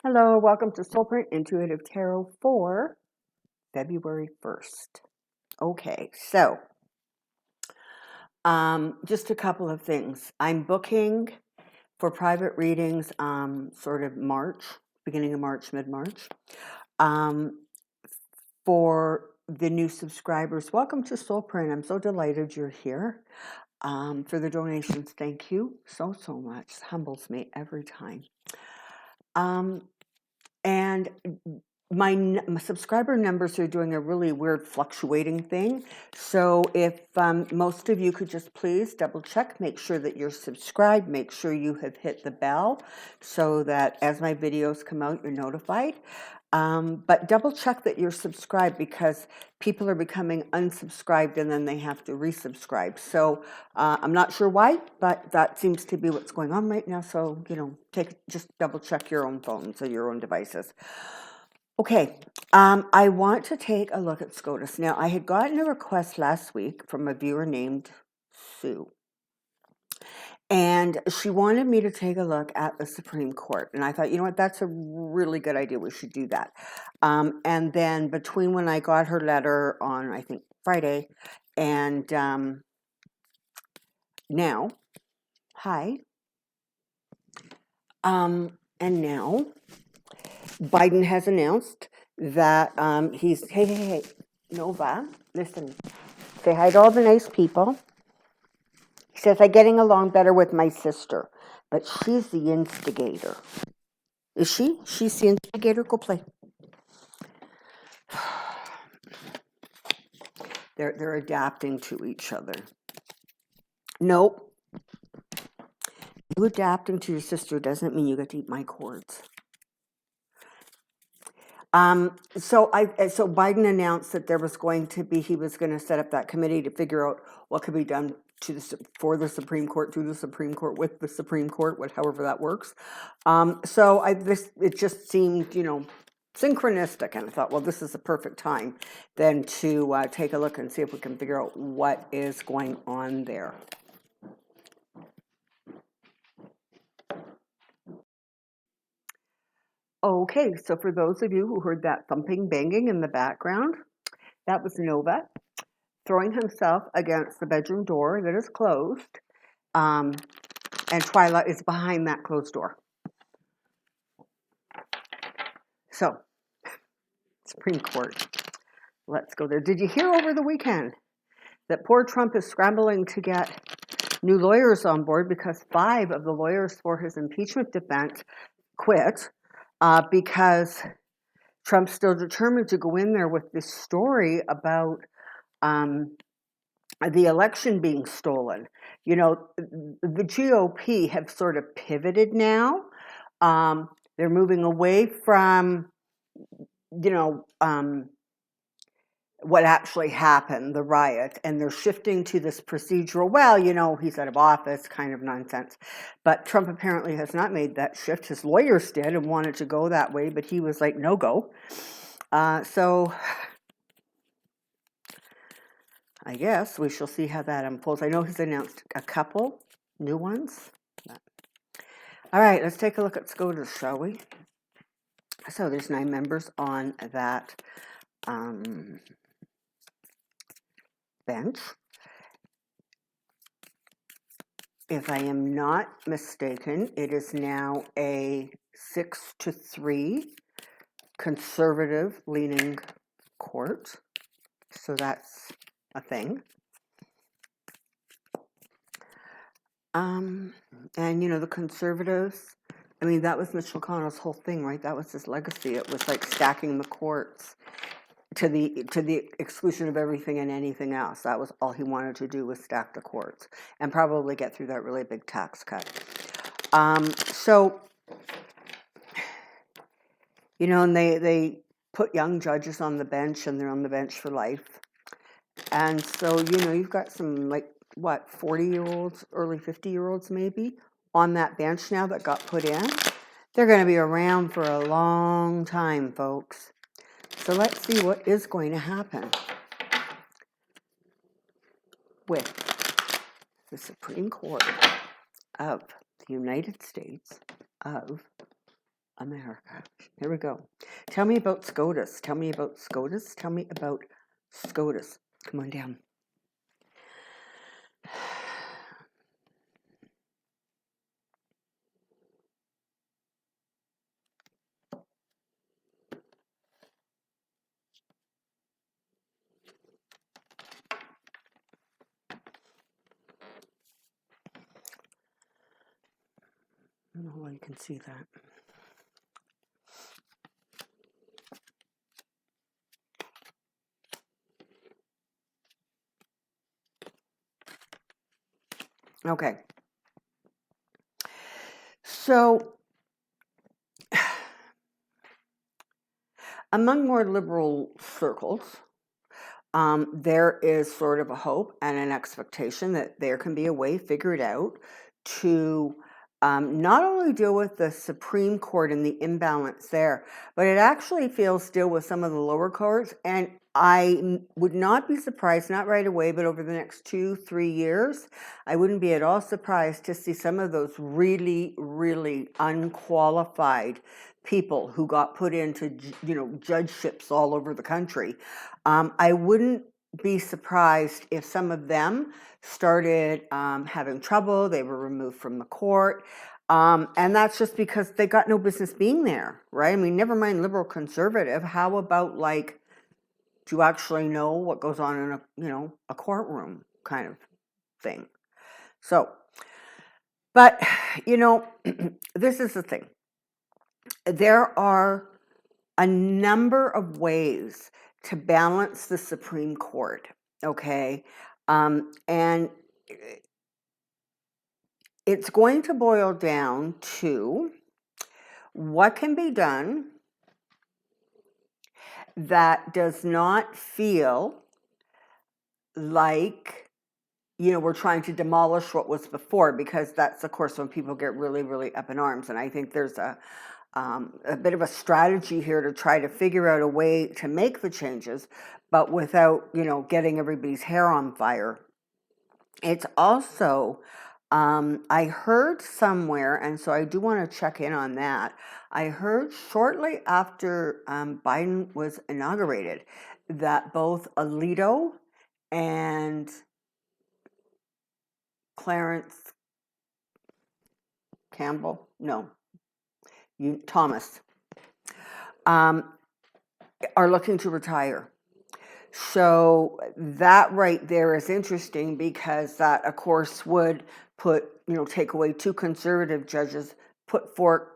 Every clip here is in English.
Hello, welcome to Soulprint Intuitive Tarot for February 1st. Okay, so just a couple of things. I'm booking for private readings sort of March, beginning of March, mid-March. For the new subscribers, welcome to Soulprint. I'm so delighted you're here. For the donations, thank you so much. It humbles me every time. And my subscriber numbers are doing a really weird fluctuating thing. So if most of you could just please double check, make sure that you're subscribed, make sure you have hit the bell so that as my videos come out, you're notified. But double check that you're subscribed because people are becoming unsubscribed and then they have to resubscribe. So I'm not sure why, but that seems to be what's going on right now. So, just double check your own phones or your own devices. Okay, I want to take a look at Scotus. Now, I had gotten a request last week from a viewer named Sue. And she wanted me to take a look at the Supreme Court. And I thought, you know what, that's a really good idea. We should do that. And then between when I got her letter on, I think, Friday, and now, hi. And now, Biden has announced that hey, Nova, listen, say hi to all the nice people. He says, I'm getting along better with my sister, but she's the instigator. Is she? She's the instigator. Go play. They're adapting to each other. Nope. You adapting to your sister doesn't mean you get to eat my cords. So Biden announced that he was going to set up that committee to figure out what could be done for the Supreme Court, through the Supreme Court, with the Supreme Court, however that works. It just seemed, synchronistic, and I thought, well, this is the perfect time then to take a look and see if we can figure out what is going on there. Okay, so for those of you who heard that thumping, banging in the background, that was Nova throwing himself against the bedroom door that is closed, and Twyla is behind that closed door. So, Supreme Court. Let's go there. Did you hear over the weekend that poor Trump is scrambling to get new lawyers on board because 5 of the lawyers for his impeachment defense quit because Trump's still determined to go in there with this story about the election being stolen. The GOP have sort of pivoted now. They're moving away from, what actually happened, the riot, and they're shifting to this procedural, he's out of office kind of nonsense. But Trump apparently has not made that shift. His lawyers did and wanted to go that way, but he was like, no go. So I guess we shall see how that unfolds. I know he's announced a couple new ones. All right, let's take a look at Scotus, shall we? So there's 9 members on that bench. If I am not mistaken, it is now a 6-3 conservative-leaning court. So that's a thing. And, the conservatives, that was Mitch McConnell's whole thing, right? That was his legacy. It was like stacking the courts to the exclusion of everything and anything else. That was all he wanted to do, was stack the courts and probably get through that really big tax cut. And they put young judges on the bench, and they're on the bench for life. And so, you've got some 40-year-olds, early 50-year-olds maybe, on that bench now that got put in. They're going to be around for a long time, folks. So let's see what is going to happen with the Supreme Court of the United States of America. Here we go. Tell me about Scotus. Tell me about Scotus. Tell me about Scotus. Come on down. I don't know how you can see that. Okay. So, among more liberal circles, there is sort of a hope and an expectation that there can be a way figured out to not only deal with the Supreme Court and the imbalance there, but it actually feels deal with some of the lower courts. And I would not be surprised, not right away, but over the next 2-3 years, I wouldn't be at all surprised to see some of those really, really unqualified people who got put into, judgeships all over the country. I wouldn't be surprised if some of them started having trouble. They were removed from the court. And that's just because they got no business being there, right? I mean, never mind liberal conservative. How about do you actually know what goes on in a courtroom kind of thing? So, but, this is the thing. There are a number of ways to balance the Supreme Court, okay? And it's going to boil down to what can be done that does not feel like, we're trying to demolish what was before, because that's, of course, when people get really, really up in arms. And I think there's a bit of a strategy here to try to figure out a way to make the changes, but without, getting everybody's hair on fire. It's also, I heard somewhere, and so I do want to check in on that. I heard shortly after Biden was inaugurated that both Alito and Clarence Campbell, no, Thomas, are looking to retire. So that right there is interesting, because that, of course, would take away 2 conservative judges, put 4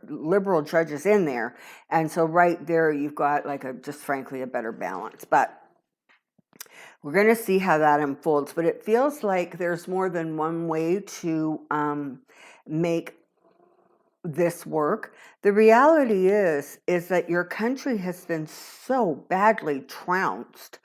liberal judges in there. And so right there, you've got just frankly a better balance. But we're going to see how that unfolds. But it feels like there's more than one way to make this work. The reality is that your country has been so badly trounced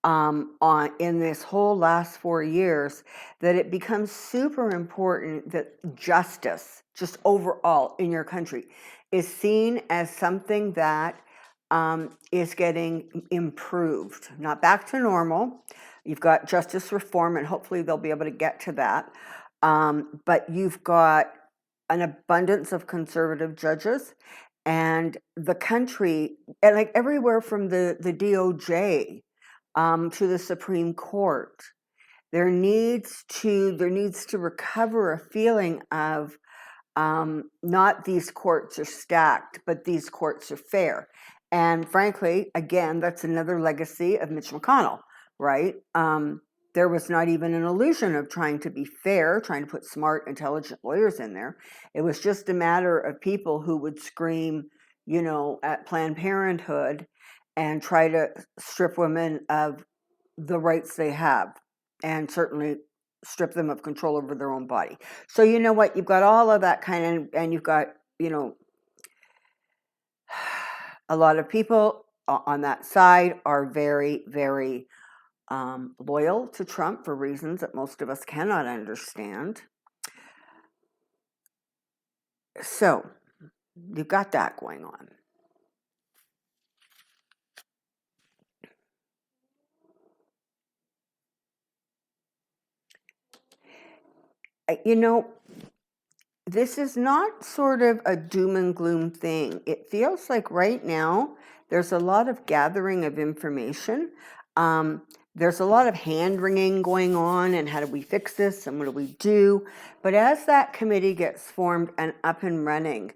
in this whole last 4 years that it becomes super important that justice, just overall in your country, is seen as something that is getting improved, not back to normal. You've got justice reform, and hopefully they'll be able to get to that. But you've got an abundance of conservative judges, and the country, and everywhere from the DOJ to the Supreme Court, there needs to recover a feeling of not these courts are stacked, but these courts are fair. And frankly, again, that's another legacy of Mitch McConnell, right? There was not even an illusion of trying to be fair, trying to put smart, intelligent lawyers in there. It was just a matter of people who would scream, at Planned Parenthood and try to strip women of the rights they have, and certainly strip them of control over their own body. So you know what? You've got all of that kind of, and you've got, a lot of people on that side are very, very loyal to Trump for reasons that most of us cannot understand. So you've got that going on. this is not sort of a doom and gloom thing. It feels like right now there's a lot of gathering of information. There's a lot of hand wringing going on, and how do we fix this and what do we do? But as that committee gets formed and up and running,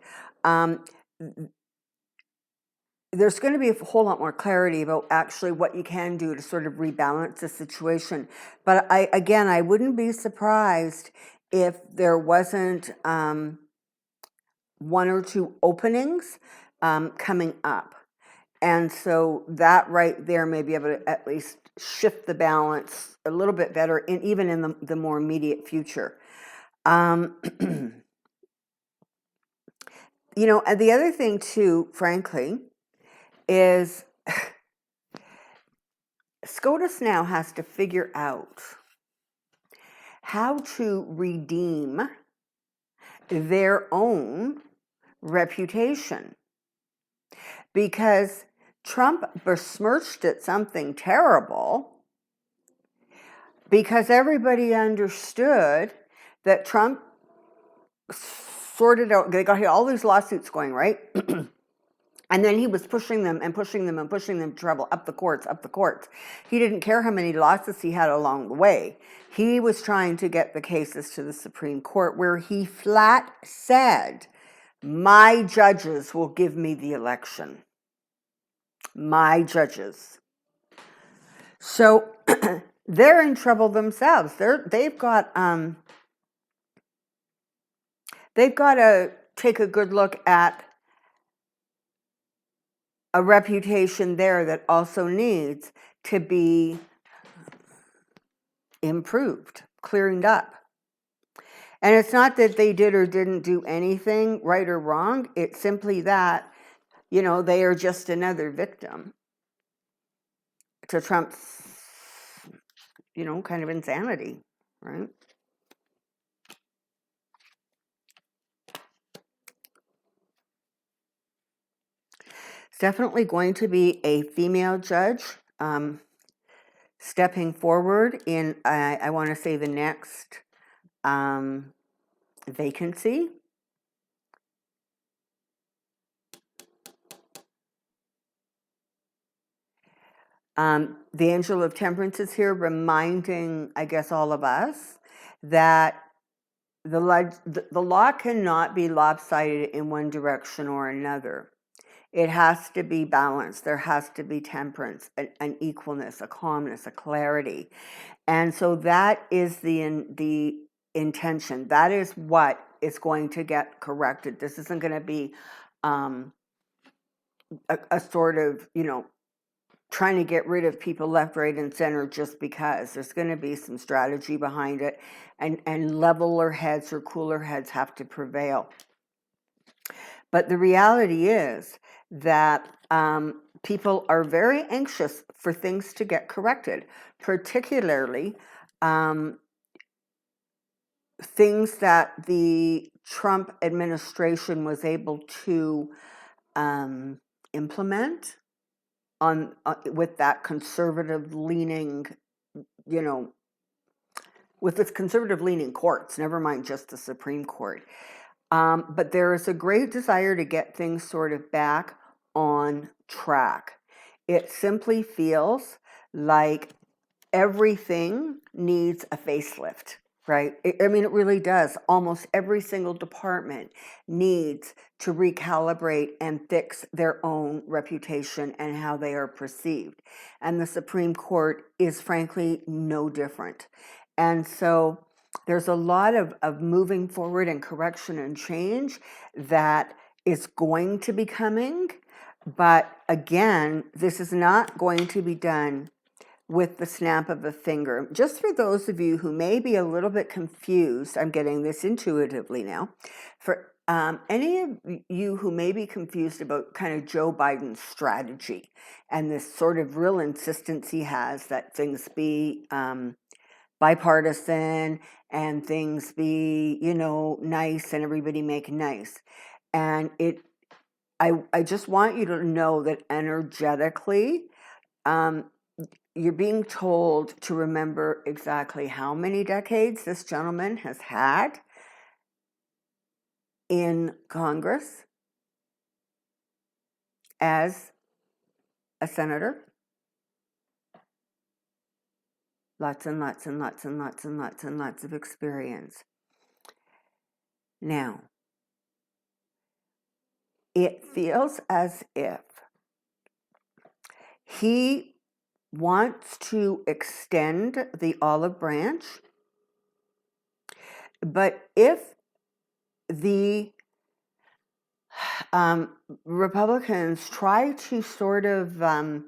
there's going to be a whole lot more clarity about actually what you can do to sort of rebalance the situation. But I wouldn't be surprised if there wasn't one or two openings coming up. And so that right there may be able to at least shift the balance a little bit better, even in the more immediate future. And the other thing too, frankly, is Scotus now has to figure out how to redeem their own reputation, because Trump besmirched it something terrible, because everybody understood that Trump sorted out, they got all these lawsuits going, right? And then he was pushing them and pushing them and pushing them to trouble up the courts. He didn't care how many losses he had along the way. He was trying to get the cases to the Supreme Court, where he flat said, my judges will give me the election. My judges. So they're in trouble themselves. They've got to take a good look at a reputation there that also needs to be improved, clearing up. And it's not that they did or didn't do anything right or wrong. It's simply that, they are just another victim to Trump's, kind of insanity, right? It's definitely going to be a female judge stepping forward in, I want to say, the next vacancy. The Angel of Temperance is here, reminding, I guess, all of us that the law cannot be lopsided in one direction or another. It has to be balanced. There has to be temperance, an equalness, a calmness, a clarity. And so that is the intention. That is what is going to get corrected. This isn't going to be a sort of, trying to get rid of people left, right, and center just because. There's going to be some strategy behind it, and leveler heads or cooler heads have to prevail. But the reality is that people are very anxious for things to get corrected, particularly things that the Trump administration was able to implement on with that conservative leaning, with its conservative leaning courts, never mind just the Supreme Court. But there is a great desire to get things sort of back on track. It simply feels like everything needs a facelift, right? It really does. Almost every single department needs to recalibrate and fix their own reputation and how they are perceived. And the Supreme Court is frankly no different. And so there's a lot of moving forward and correction and change that is going to be coming. But again, this is not going to be done with the snap of a finger. Just for those of you who may be a little bit confused, I'm getting this intuitively now. For any of you who may be confused about kind of Joe Biden's strategy and this sort of real insistence he has that things be bipartisan and things be, nice and everybody make nice. And I just want you to know that energetically, you're being told to remember exactly how many decades this gentleman has had in Congress as a senator. Lots and lots and lots and lots and lots and lots of experience. Now, it feels as if he wants to extend the olive branch, but if the Republicans try to sort of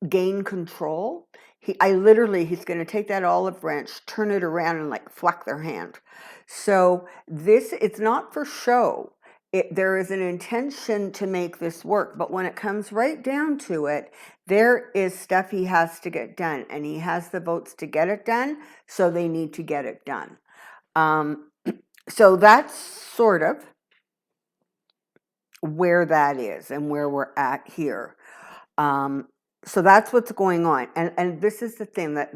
gain control, he's going to take that olive branch, turn it around, and like flack their hand. So it's not for show. There is an intention to make this work, but when it comes right down to it, there is stuff he has to get done, and he has the votes to get it done, so they need to get it done. So that's sort of where that is and where we're at here. So that's what's going on. And this is the thing that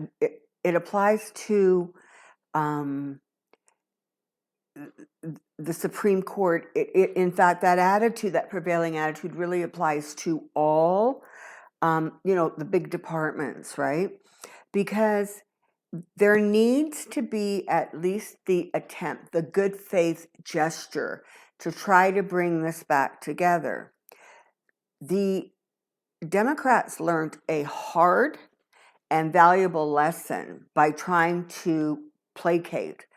it applies to the Supreme Court. In fact, that attitude, that prevailing attitude, really applies to all, the big departments, right? Because there needs to be at least the attempt, the good faith gesture to try to bring this back together. The Democrats learned a hard and valuable lesson by trying to placate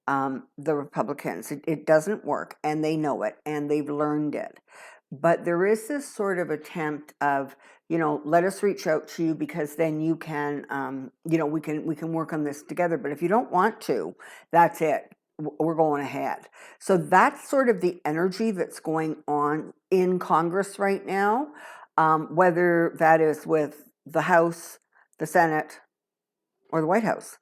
the Republicans. It doesn't work, and they know it, and they've learned it. But there is this sort of attempt of, let us reach out to you because then you can, we can work on this together. But if you don't want to, that's it. We're going ahead. So that's sort of the energy that's going on in Congress right now, whether that is with the House, the Senate, or the White House.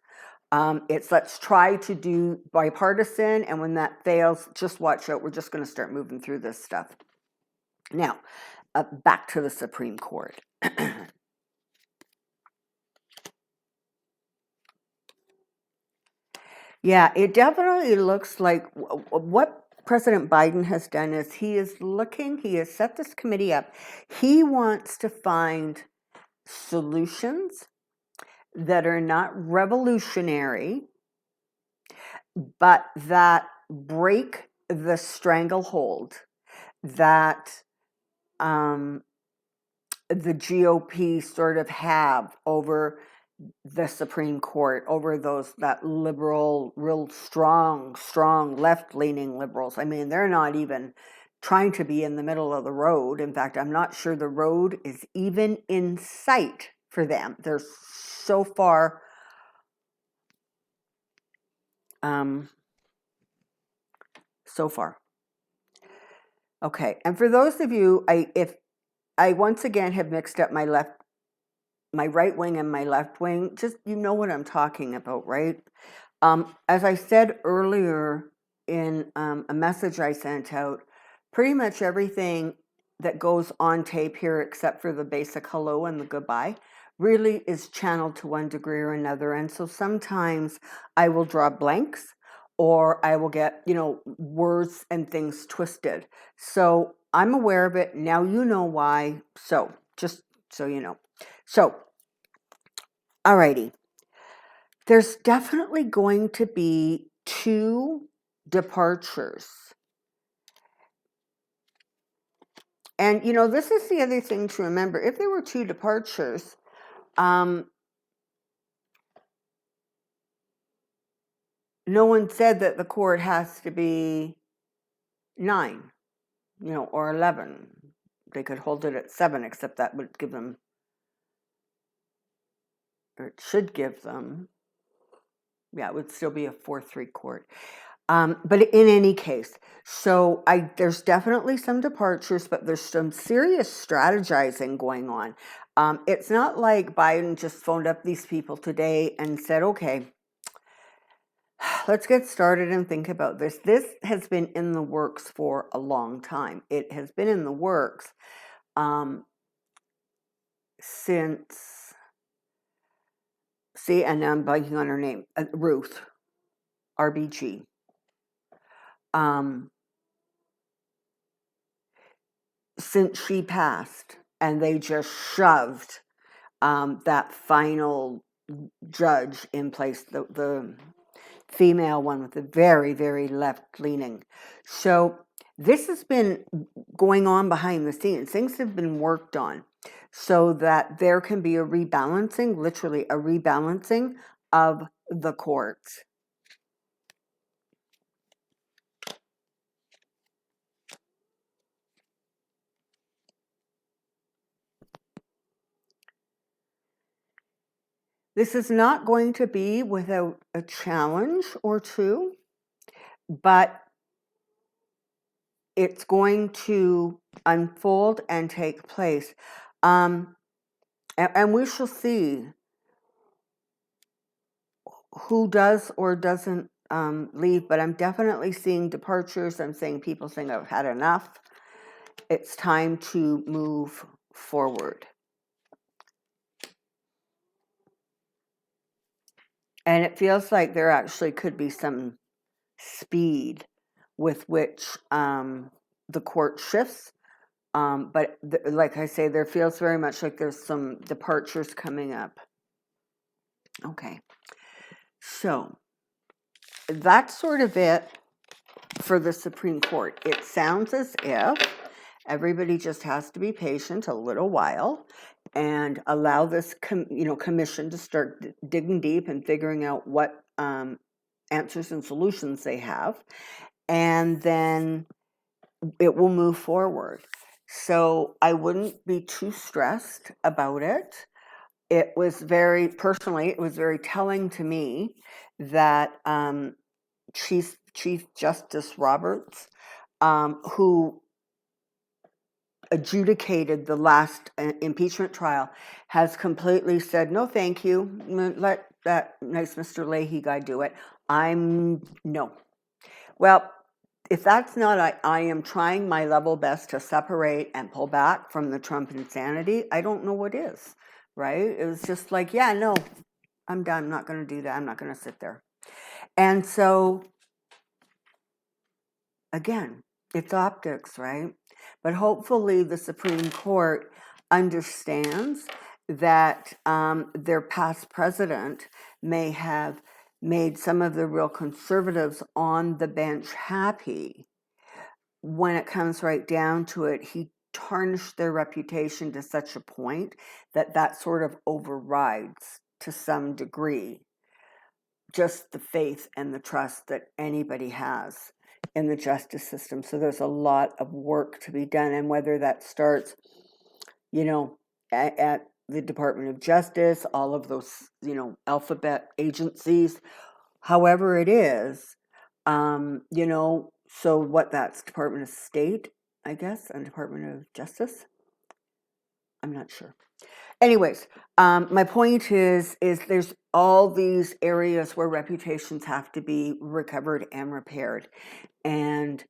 It's let's try to do bipartisan, and when that fails, just watch out. We're just going to start moving through this stuff. Now, back to the Supreme Court. Yeah, it definitely looks like what President Biden has done is he has set this committee up. He wants to find solutions that are not revolutionary, but that break the stranglehold that the GOP sort of have over the Supreme Court, over that liberal, real strong left-leaning liberals. I mean, they're not even trying to be in the middle of the road. In fact, I'm not sure the road is even in sight for them. They're so far Okay, and for those of you, if I once again have mixed up my right wing and my left wing, just you know what I'm talking about, right? As I said earlier in a message I sent out, pretty much everything that goes on tape here, except for the basic hello and the goodbye, really is channeled to one degree or another. And so sometimes I will draw blanks, or I will get, words and things twisted. So I'm aware of it. Now you know why. So just so you know. So, alrighty. There's definitely going to be 2 departures. And, this is the other thing to remember. If there were 2 departures, no one said that the court has to be 9, or 11. They could hold it at 7, except that would give them, or it should give them, it would still be a 4-3 court. But in any case, so there's definitely some departures, but there's some serious strategizing going on. It's not like Biden just phoned up these people today and said, okay, let's get started and think about this. This has been in the works for a long time. It has been in the works since, and I'm blanking on her name, Ruth, RBG. since she passed, and they just shoved that final judge in place, the female one with the very, very left-leaning. So this has been going on behind the scenes. Things have been worked on so that there can be a rebalancing, literally a rebalancing of the courts. This is not going to be without a challenge or two, but it's going to unfold and take place. And we shall see who does or doesn't leave, but I'm definitely seeing departures. I'm seeing people saying, I've had enough. It's time to move forward. And it feels like there actually could be some speed with which the court shifts. But like I say, there feels very much like there's some departures coming up. Okay. So that's sort of it for the Supreme Court. It sounds as if everybody just has to be patient a little while and allow this commission to start digging deep and figuring out what answers and solutions they have, and then it will move forward. So I wouldn't be too stressed about it. It was very telling to me that Chief Justice Roberts, who adjudicated the last impeachment trial, has completely said, no, thank you. Let that nice Mr. Leahy guy do it. No. Well, if that's not, I am trying my level best to separate and pull back from the Trump insanity. I don't know what is, right? It was just like, yeah, no, I'm done. I'm not going to do that. I'm not going to sit there. And so, again, it's optics, right? But hopefully the Supreme Court understands that their past president may have made some of the real conservatives on the bench happy. When it comes right down to it, he tarnished their reputation to such a point that that sort of overrides to some degree just the faith and the trust that anybody has in the justice system. So there's a lot of work to be done, and whether that starts, at the Department of Justice, all of those, alphabet agencies, however it is, so what that's Department of State, I guess, and Department of Justice. I'm not sure. Anyways, my point is there's all these areas where reputations have to be recovered and repaired. And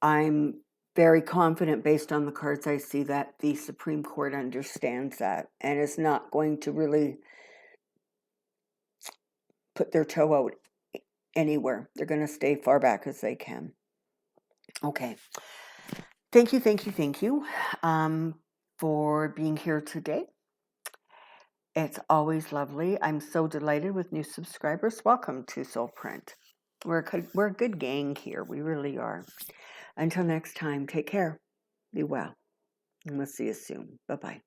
I'm very confident, based on the cards I see, that the Supreme Court understands that and is not going to really put their toe out anywhere. They're going to stay far back as they can. Okay. Thank you for being here today. It's always lovely. I'm so delighted with new subscribers. Welcome to Soulprint. We're a good gang here. We really are. Until next time, take care. Be well. And we'll see you soon. Bye-bye.